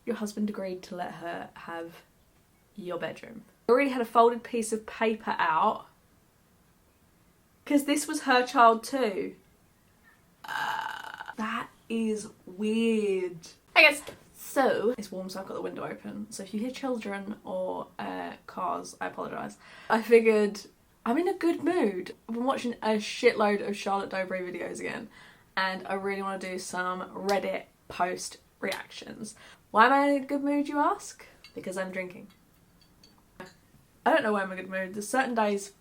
Your husband agreed to let her have your bedroom. I already had a folded piece of paper out because this was her child too. That is weird. I guess so. It's warm, so I've got the window open. So if you hear children or cars, I apologise. I figured I'm in a good mood. I've been watching a shitload of Charlotte Dobre videos again, and I really want to do some Reddit post reactions. Why am I in a good mood, you ask? Because I'm drinking. I don't know why I'm in a good mood. There's certain days,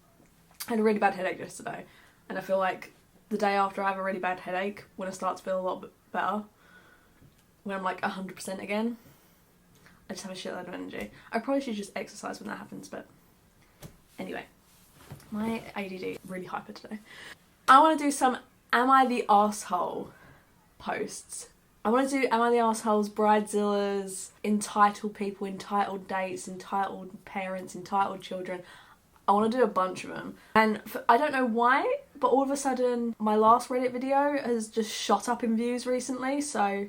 I had a really bad headache yesterday, and I feel like the day after I have a really bad headache, when I start to feel a lot bit better, when I'm like 100% again, I just have a shitload of energy. I probably should just exercise when that happens, but anyway. My ADD is really hyper today. I want to do some Am I the Arsehole posts. I want to do Am I the Arseholes, Bridezillas, entitled people, entitled dates, entitled parents, entitled children. I want to do a bunch of them. And I don't know why, but all of a sudden my last Reddit video has just shot up in views recently, so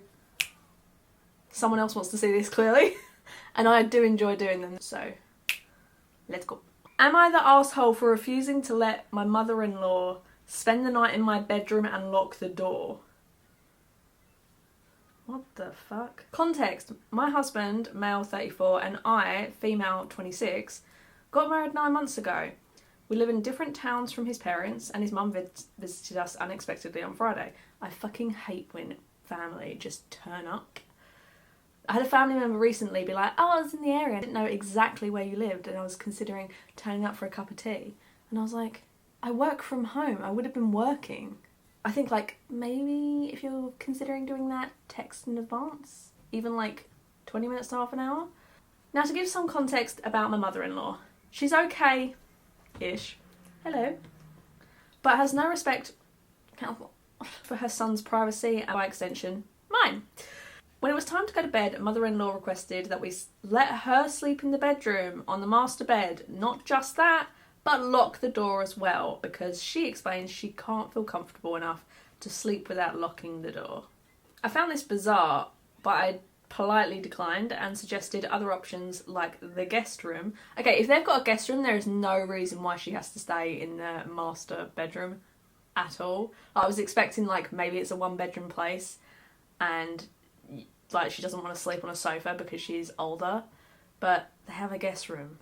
someone else wants to see this clearly. And I do enjoy doing them, so let's go. Am I the arsehole for refusing to let my mother-in-law spend the night in my bedroom and lock the door? What the fuck? Context. My husband, male 34, and I, female 26, got married 9 months ago. We live in different towns from his parents, and his mum visited us unexpectedly on Friday. I fucking hate when family just turn up. I had a family member recently be like, oh, I was in the area. I didn't know exactly where you lived, and I was considering turning up for a cup of tea. And I was like, I work from home. I would have been working. I think, like, maybe if you're considering doing that, text in advance. Even, like, 20 minutes to half an hour. Now, to give some context about my mother-in-law. She's okay-ish. Hello. But has no respect for her son's privacy and, by extension, mine. When it was time to go to bed, mother-in-law requested that we let her sleep in the bedroom on the master bed. Not just that, but lock the door as well, because she explains she can't feel comfortable enough to sleep without locking the door. I found this bizarre, but I politely declined and suggested other options like the guest room. Okay, if they've got a guest room, there is no reason why she has to stay in the master bedroom at all. I was expecting, like, maybe it's a one-bedroom place and like she doesn't want to sleep on a sofa because she's older, but they have a guest room.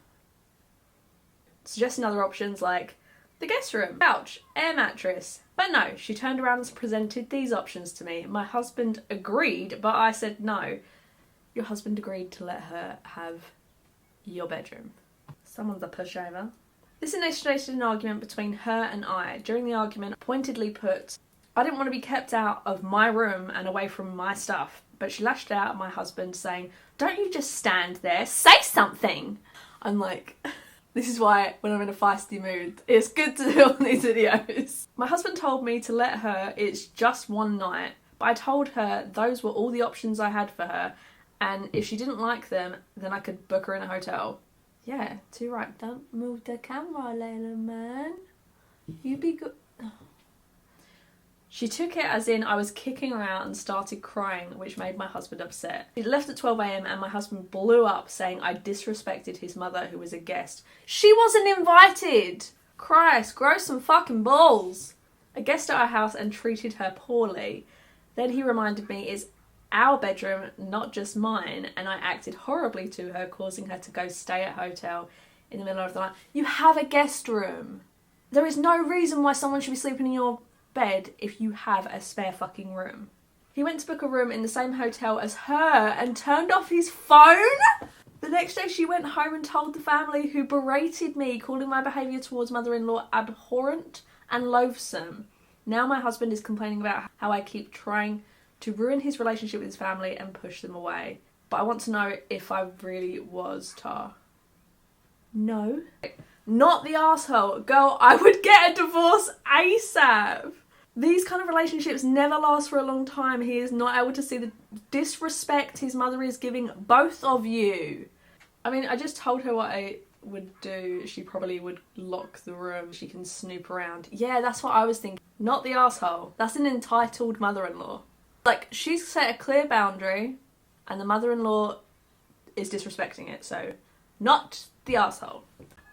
Suggesting other options like the guest room, couch, air mattress. But no, she turned around and presented these options to me. My husband agreed, but I said no. Your husband agreed to let her have your bedroom. Someone's a pushover. This initiated an argument between her and I. During the argument, I pointedly put, I didn't want to be kept out of my room and away from my stuff. But she lashed out at my husband saying, don't you just stand there, say something. I'm like, this is why when I'm in a feisty mood, it's good to do on these videos. My husband told me to let her, it's just one night. But I told her those were all the options I had for her. And if she didn't like them, then I could book her in a hotel. Yeah, too right. Don't move the camera, little man. You be good. She took it as in I was kicking her out and started crying, which made my husband upset. He left at 12 AM and my husband blew up saying I disrespected his mother who was a guest. She wasn't invited! Christ, grow some fucking balls! A guest at our house and treated her poorly. Then he reminded me it's our bedroom, not just mine, and I acted horribly to her, causing her to go stay at a hotel in the middle of the night. You have a guest room. There is no reason why someone should be sleeping in your bed if you have a spare fucking room. He went to book a room in the same hotel as her and turned off his phone? The next day she went home and told the family, who berated me, calling my behaviour towards mother-in-law abhorrent and loathsome. Now my husband is complaining about how I keep trying to ruin his relationship with his family and push them away. But I want to know if I really was Tar. No. Not the arsehole. Girl, I would get a divorce ASAP. These kind of relationships never last for a long time. He is not able to see the disrespect his mother is giving both of you. I mean, I just told her what I would do. She probably would lock the room. She can snoop around. Yeah, that's what I was thinking. Not the arsehole. That's an entitled mother-in-law. Like, she's set a clear boundary and the mother-in-law is disrespecting it, so not the arsehole.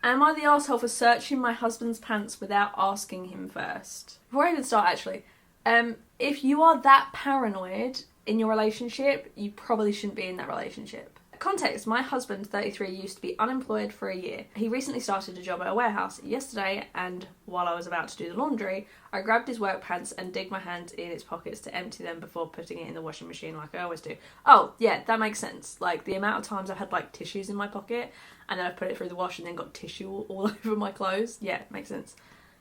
Am I the arsehole for searching my husband's pants without asking him first? Before I even start, actually, if you are that paranoid in your relationship, you probably shouldn't be in that relationship. Context, my husband, 33, used to be unemployed for a year. He recently started a job at a warehouse yesterday, and while I was about to do the laundry, I grabbed his work pants and digged my hands in his pockets to empty them before putting it in the washing machine like I always do. Oh, yeah, that makes sense. Like, the amount of times I've had, like, tissues in my pocket, and then I've put it through the wash and then got tissue all over my clothes. Yeah, makes sense.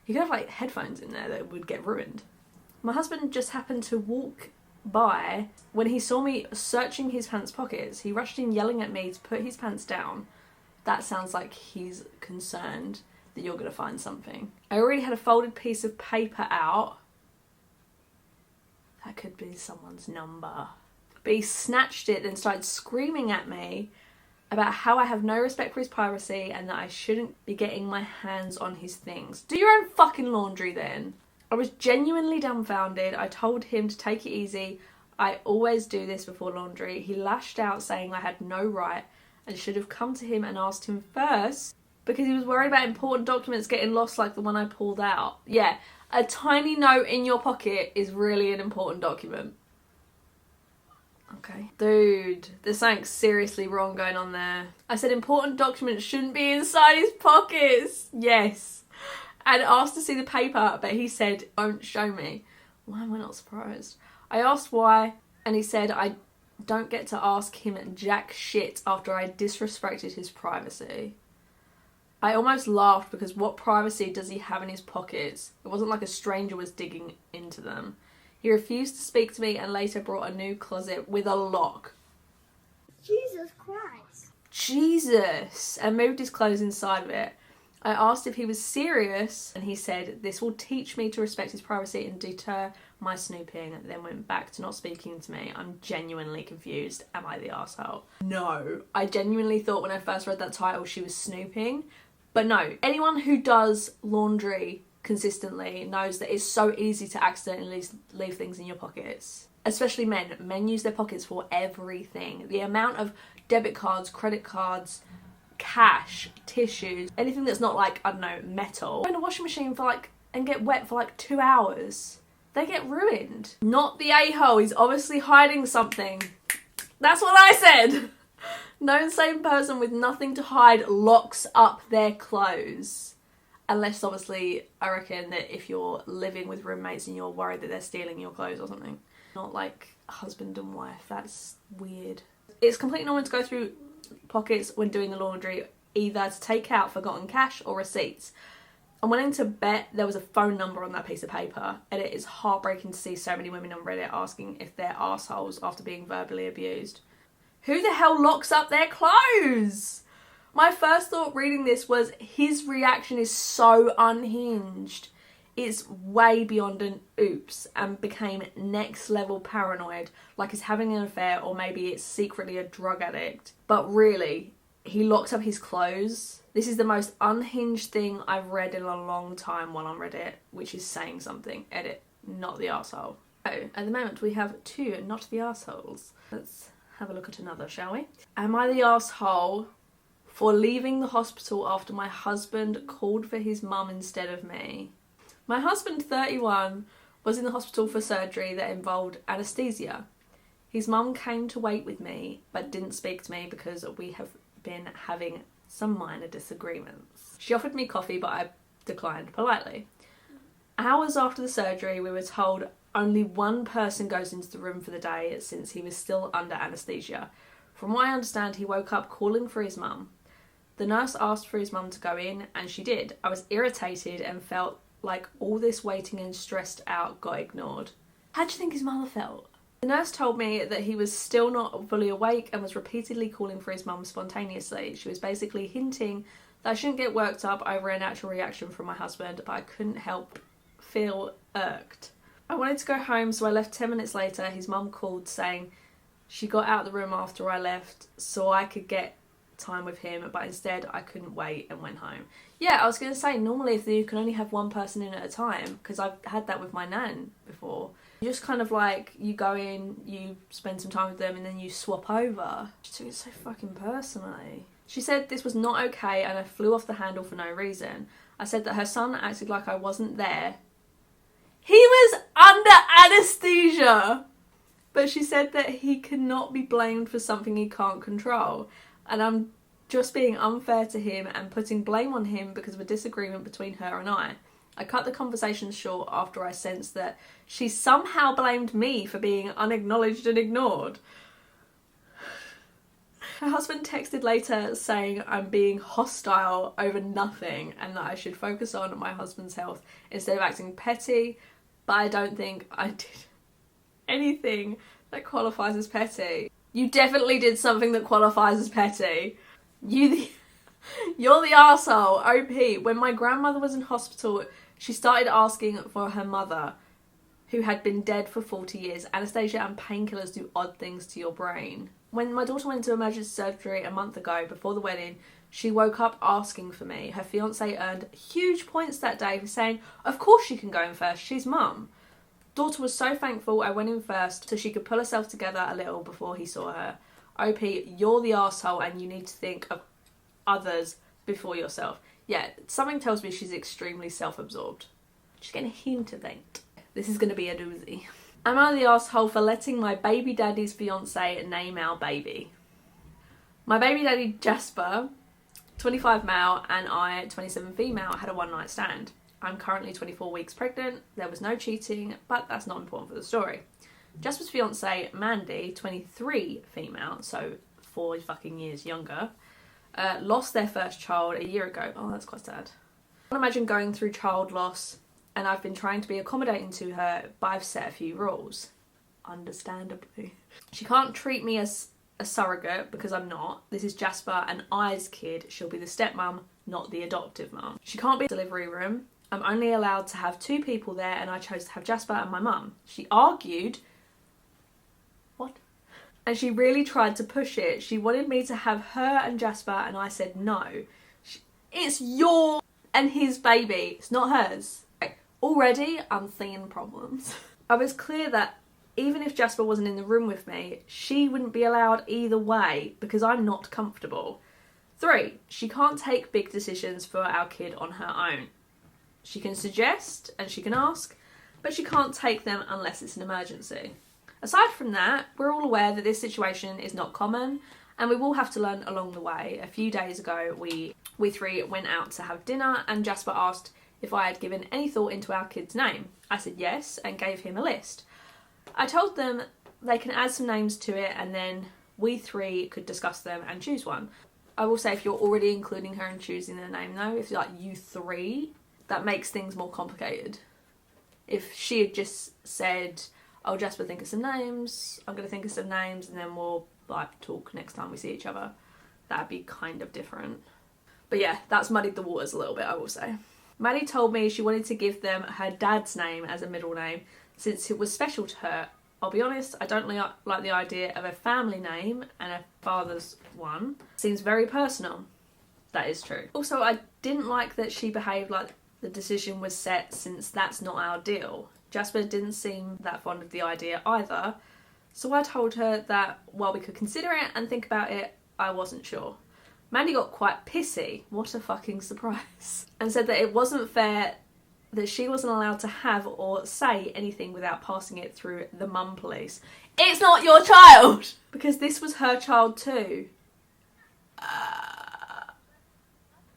You could have, like, headphones in there that would get ruined. My husband just happened to walk by. When he saw me searching his pants pockets, he rushed in yelling at me to put his pants down. That sounds like he's concerned that you're going to find something. I already had a folded piece of paper out. That could be someone's number. But he snatched it and started screaming at me about how I have no respect for his privacy and that I shouldn't be getting my hands on his things. Do your own fucking laundry then. I was genuinely dumbfounded. I told him to take it easy. I always do this before laundry. He lashed out saying I had no right and should have come to him and asked him first because he was worried about important documents getting lost like the one I pulled out. Yeah, a tiny note in your pocket is really an important document. Okay. Dude, there's something seriously wrong going on there. I said important documents shouldn't be inside his pockets. Yes. And asked to see the paper, but he said, don't show me. Why am I not surprised? I asked why, and he said I don't get to ask him jack shit after I disrespected his privacy. I almost laughed because what privacy does he have in his pockets? It wasn't like a stranger was digging into them. He refused to speak to me and later brought a new closet with a lock. Jesus Christ. Jesus! And moved his clothes inside of it. I asked if he was serious, and he said, this will teach me to respect his privacy and deter my snooping, and then went back to not speaking to me. I'm genuinely confused. Am I the arsehole? No. I genuinely thought when I first read that title she was snooping, but no. Anyone who does laundry consistently knows that it's so easy to accidentally leave things in your pockets. Especially men. Men use their pockets for everything. The amount of debit cards, credit cards, cash, tissues, anything that's not like, I don't know, metal. Go in a washing machine for like, and get wet for like 2 hours. They get ruined. Not the a-hole, he's obviously hiding something. That's what I said. No insane person with nothing to hide locks up their clothes. Unless obviously, I reckon that if you're living with roommates and you're worried that they're stealing your clothes or something. Not like husband and wife, that's weird. It's completely normal to go through pockets when doing the laundry, either to take out forgotten cash or receipts. I'm willing to bet there was a phone number on that piece of paper, and it is heartbreaking to see so many women on Reddit asking if they're arseholes after being verbally abused. Who the hell locks up their clothes? My first thought reading this was his reaction is so unhinged. It's way beyond an oops and became next level paranoid, like he's having an affair or maybe it's secretly a drug addict. But really, he locks up his clothes. This is the most unhinged thing I've read in a long time while on Reddit, which is saying something. Edit, not the arsehole. So, at the moment we have two not the arseholes. Let's have a look at another, shall we? Am I the arsehole for leaving the hospital after my husband called for his mum instead of me? My husband, 31, was in the hospital for surgery that involved anaesthesia. His mum came to wait with me, but didn't speak to me because we have been having some minor disagreements. She offered me coffee, but I declined politely. Hours after the surgery, we were told only one person goes into the room for the day since he was still under anaesthesia. From what I understand, he woke up calling for his mum. The nurse asked for his mum to go in, and she did. I was irritated and felt like all this waiting and stressed out got ignored. How do you think his mother felt? The nurse told me that he was still not fully awake and was repeatedly calling for his mum spontaneously. She was basically hinting that I shouldn't get worked up over a natural reaction from my husband, but I couldn't help feel irked. I wanted to go home, so I left 10 minutes later. His mum called saying she got out of the room after I left so I could get time with him, but instead I couldn't wait and went home. Yeah, I was going to say, normally if you can only have one person in at a time, because I've had that with my nan before, You just kind of like, you go in, you spend some time with them and then you swap over. She took it so fucking personally. She said this was not okay and I flew off the handle for no reason. I said that her son acted like I wasn't there. He was under anaesthesia! But she said that he cannot be blamed for something he can't control. And I'm just being unfair to him and putting blame on him because of a disagreement between her and I. I cut the conversation short after I sensed that she somehow blamed me for being unacknowledged and ignored. Her husband texted later saying I'm being hostile over nothing and that I should focus on my husband's health instead of acting petty, but I don't think I did anything that qualifies as petty. You definitely did something that qualifies as petty. You're the arsehole, OP. When my grandmother was in hospital, she started asking for her mother, who had been dead for 40 years. Anaesthesia and painkillers do odd things to your brain. When my daughter went into emergency surgery a month ago, before the wedding, she woke up asking for me. Her fiancé earned huge points that day for saying, of course she can go in first, she's mum. Daughter was so thankful I went in first so she could pull herself together a little before he saw her. OP, you're the arsehole and you need to think of others before yourself. Yeah, something tells me she's extremely self-absorbed. She's getting a hint of that. This is going to be a doozy. Am I the arsehole for letting my baby daddy's fiancé name our baby? My baby daddy Jasper, 25 male, and I, 27 female, had a one-night stand. I'm currently 24 weeks pregnant. There was no cheating, but that's not important for the story. Jasper's fiancée Mandy, 23 female, so 4 fucking years younger, lost their first child a year ago. Oh, that's quite sad. I can imagine going through child loss, and I've been trying to be accommodating to her, but I've set a few rules. Understandably. She can't treat me as a surrogate because I'm not. This is Jasper and I's kid. She'll be the stepmom, not the adoptive mum. She can't be in the delivery room. I'm only allowed to have 2 people there and I chose to have Jasper and my mum. She argued. What? And she really tried to push it. She wanted me to have her and Jasper and I said no. It's your and his baby. It's not hers. Already, I'm seeing problems. I was clear that even if Jasper wasn't in the room with me, she wouldn't be allowed either way because I'm not comfortable. 3, she can't take big decisions for our kid on her own. She can suggest and she can ask, but she can't take them unless it's an emergency. Aside from that, we're all aware that this situation is not common and we will have to learn along the way. A few days ago, we 3 went out to have dinner and Jasper asked if I had given any thought into our kid's name. I said yes and gave him a list. I told them they can add some names to it and then we 3 could discuss them and choose one. I will say if you're already including her in choosing the name though, if like you 3, that makes things more complicated. If she had just said, oh Jasper, think of some names, I'm going to think of some names and then we'll like talk next time we see each other, that'd be kind of different. But yeah, that's muddied the waters a little bit, I will say. Maddie told me she wanted to give them her dad's name as a middle name since it was special to her. I'll be honest, I don't like the idea of a family name and a father's one. Seems very personal. That is true. Also, I didn't like that she behaved like the decision was set since that's not our deal. Jasper didn't seem that fond of the idea either, so I told her that while we could consider it and think about it, I wasn't sure. Mandy got quite pissy, what a fucking surprise, and said that it wasn't fair that she wasn't allowed to have or say anything without passing it through the mum police. It's not your child! Because this was her child too.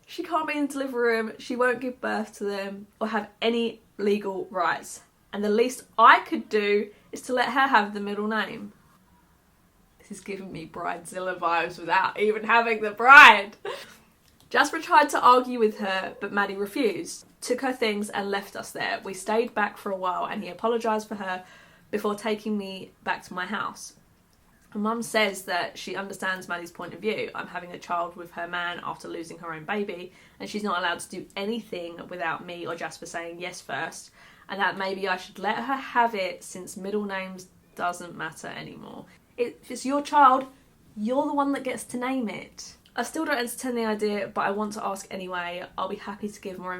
She can't be in the delivery room, she won't give birth to them or have any legal rights. And the least I could do is to let her have the middle name. This is giving me Bridezilla vibes without even having the bride. Jasper tried to argue with her, but Maddie refused. Took her things and left us there. We stayed back for a while and he apologised for her before taking me back to my house. Her mum says that she understands Maddie's point of view. I'm having a child with her man after losing her own baby and she's not allowed to do anything without me or Jasper saying yes first, and that maybe I should let her have it since middle names doesn't matter anymore. If it's your child, you're the one that gets to name it. I still don't entertain the idea, but I want to ask anyway. I'll be happy to give more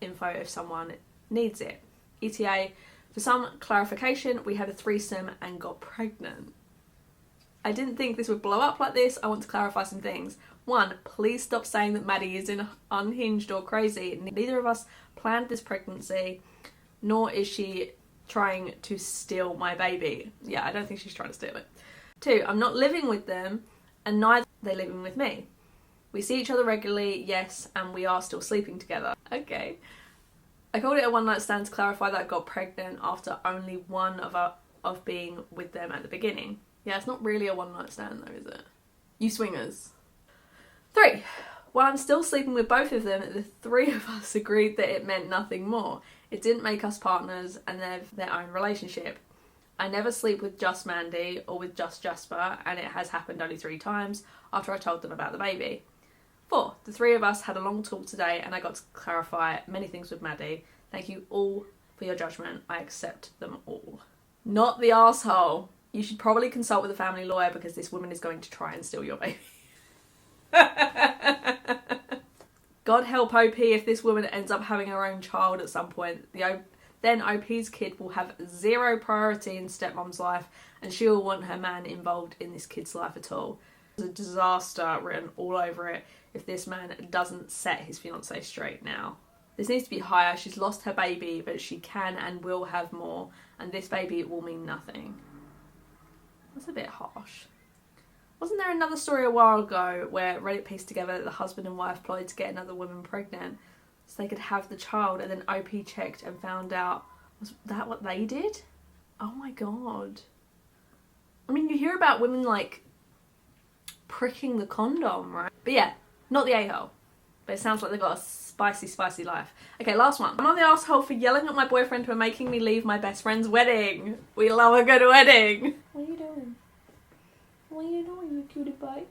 info if someone needs it. ETA, For some clarification, we had a threesome and got pregnant. I didn't think this would blow up like this. I want to clarify some things. 1, please stop saying that Maddie is unhinged or crazy. Neither of us planned this pregnancy, nor is she trying to steal my baby. Yeah, I don't think she's trying to steal it. 2, I'm not living with them, and neither are they living with me. We see each other regularly, yes, and we are still sleeping together. Okay. I called it a one-night stand to clarify that I got pregnant after only one of being with them at the beginning. Yeah, it's not really a one-night stand though, is it? You swingers. 3, while I'm still sleeping with both of them, the 3 of us agreed that it meant nothing more. It didn't make us partners and they have their own relationship. I never sleep with just Mandy or with just Jasper, and it has happened only 3 times after I told them about the baby. 4, the 3 of us had a long talk today and I got to clarify many things with Maddie. Thank you all for your judgment. I accept them all. Not the arsehole. You should probably consult with a family lawyer because this woman is going to try and steal your baby. God help OP if this woman ends up having her own child at some point. Then OP's kid will have 0 priority in stepmom's life and she will want her man involved in this kid's life at all. There's a disaster written all over it if this man doesn't set his fiancée straight now. This needs to be higher. She's lost her baby, but she can and will have more, and this baby will mean nothing. That's a bit harsh. Wasn't there another story a while ago where Reddit pieced together that the husband and wife plotted to get another woman pregnant so they could have the child, and then OP checked and found out, was that what they did? Oh my god. I mean, you hear about women like pricking the condom, right? But yeah, not the a-hole. But it sounds like they've got a spicy life. Okay, last one. I'm on the asshole for yelling at my boyfriend for making me leave my best friend's wedding. We love a good wedding. What are you doing? What are you doing, you cutie pie?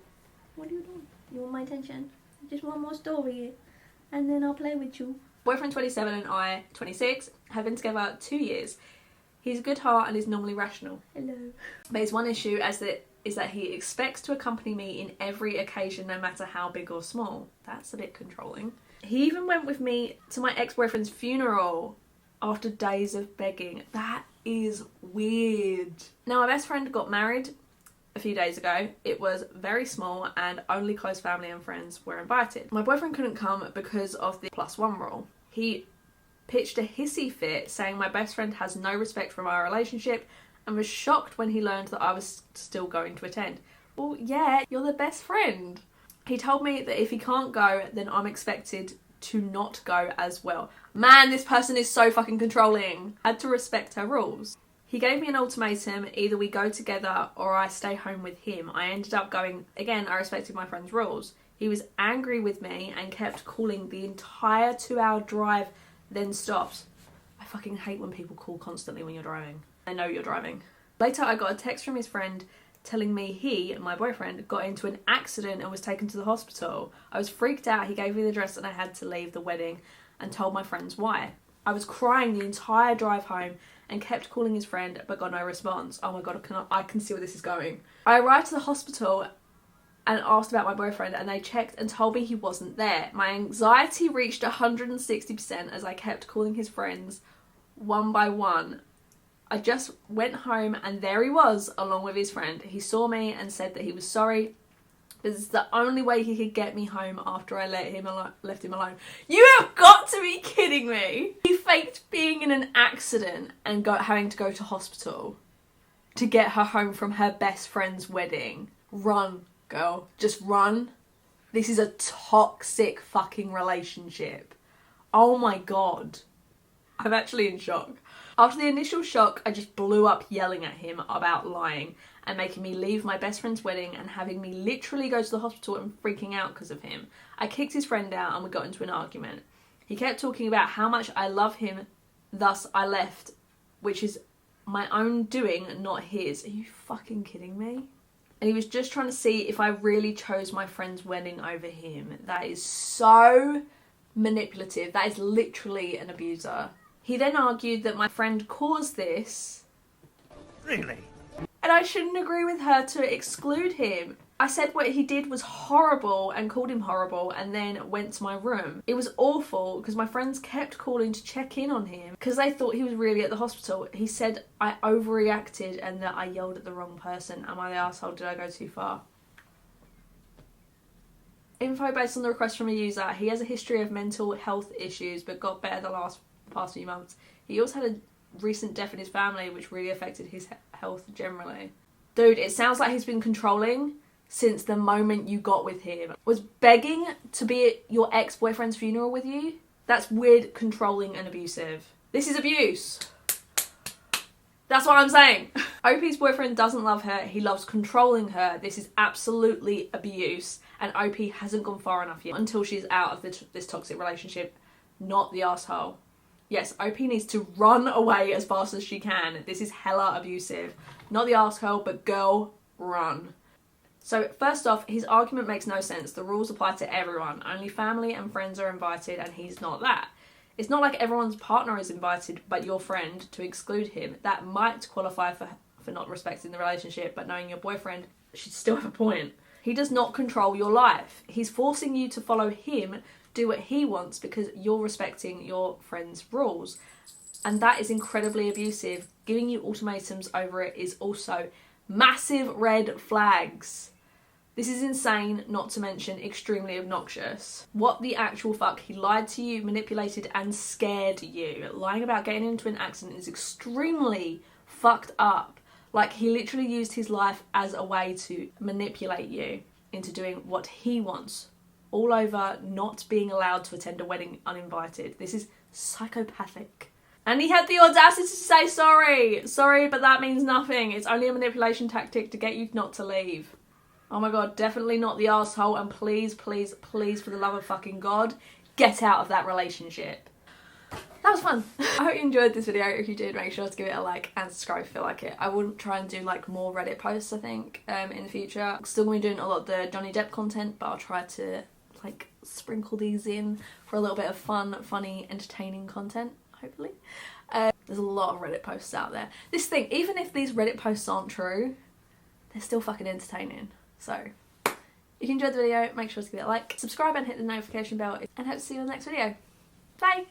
What are you doing? You want my attention? Just one more story and then I'll play with you. Boyfriend 27 and I, 26, have been together 2 years. He's a good heart and is normally rational. Hello. But his one issue is that he expects to accompany me in every occasion, no matter how big or small. That's a bit controlling. He even went with me to my ex-boyfriend's funeral after days of begging. That is weird. Now, my best friend got married a few days ago. It was very small and only close family and friends were invited. My boyfriend couldn't come because of the +1 rule. He pitched a hissy fit saying my best friend has no respect for my relationship and was shocked when he learned that I was still going to attend. Well, yeah, you're the best friend. He told me that if he can't go, then I'm expected to not go as well. Man, this person is so fucking controlling. I had to respect her rules. He gave me an ultimatum, either we go together or I stay home with him. I ended up going. Again, I respected my friend's rules. He was angry with me and kept calling the entire 2-hour drive, then stopped. I fucking hate when people call constantly when you're driving. I know you're driving. Later, I got a text from his friend telling me he, my boyfriend, got into an accident and was taken to the hospital. I was freaked out. He gave me the address and I had to leave the wedding and told my friends why. I was crying the entire drive home and kept calling his friend but got no response. Oh my god, I can see where this is going. I arrived to the hospital and asked about my boyfriend and they checked and told me he wasn't there. My anxiety reached 160% as I kept calling his friends one by one. I just went home and there he was along with his friend. He saw me and said that he was sorry. This is the only way he could get me home after I left him alone. You have got to be kidding me! He faked being in an accident and having to go to hospital to get her home from her best friend's wedding. Run, girl. Just run. This is a toxic fucking relationship. Oh my god. I'm actually in shock. After the initial shock, I just blew up yelling at him about lying and making me leave my best friend's wedding and having me literally go to the hospital and freaking out because of him. I kicked his friend out and we got into an argument. He kept talking about how much I love him, thus I left, which is my own doing, not his. Are you fucking kidding me? And he was just trying to see if I really chose my friend's wedding over him. That is so manipulative. That is literally an abuser. He then argued that my friend caused this. Really? And I shouldn't agree with her to exclude him. I said what he did was horrible and called him horrible and then went to my room. It was awful because my friends kept calling to check in on him because they thought he was really at the hospital. He said I overreacted and that I yelled at the wrong person. Am I the asshole? Did I go too far? Info based on the request from a user. He has a history of mental health issues but got better the past few months. He also had a recent death in his family which really affected his health generally. Dude, it sounds like he's been controlling since the moment you got with him. Was begging to be at your ex-boyfriend's funeral with you? That's weird, controlling and abusive. This is abuse. That's what I'm saying. OP's boyfriend doesn't love her, he loves controlling her. This is absolutely abuse and OP hasn't gone far enough yet until she's out of this toxic relationship, not the asshole. Yes, OP needs to run away as fast as she can. This is hella abusive. Not the asshole, but girl, run. So first off, his argument makes no sense. The rules apply to everyone. Only family and friends are invited and he's not that. It's not like everyone's partner is invited but your friend to exclude him. That might qualify for not respecting the relationship, but knowing your boyfriend should still have a point. He does not control your life. He's forcing you to follow him, do what he wants because you're respecting your friend's rules. And that is incredibly abusive. Giving you ultimatums over it is also massive red flags. This is insane, not to mention extremely obnoxious. What the actual fuck? He lied to you, manipulated and scared you. Lying about getting into an accident is extremely fucked up. Like, he literally used his life as a way to manipulate you into doing what he wants. All over not being allowed to attend a wedding uninvited. This is psychopathic. And he had the audacity to say sorry. Sorry, but that means nothing. It's only a manipulation tactic to get you not to leave. Oh my god, definitely not the asshole. And please, please, please, for the love of fucking God, get out of that relationship. That was fun. I hope you enjoyed this video. If you did, make sure to give it a like and subscribe if you like it. I will try and do like more Reddit posts, I think, in the future. I'm still going to be doing a lot of the Johnny Depp content, but I'll try to like sprinkle these in for a little bit of fun, funny, entertaining content, hopefully. There's a lot of Reddit posts out there. This thing, even if these Reddit posts aren't true, they're still fucking entertaining. So, if you enjoyed the video, make sure to give it a like, subscribe and hit the notification bell, and hope to see you in the next video. Bye!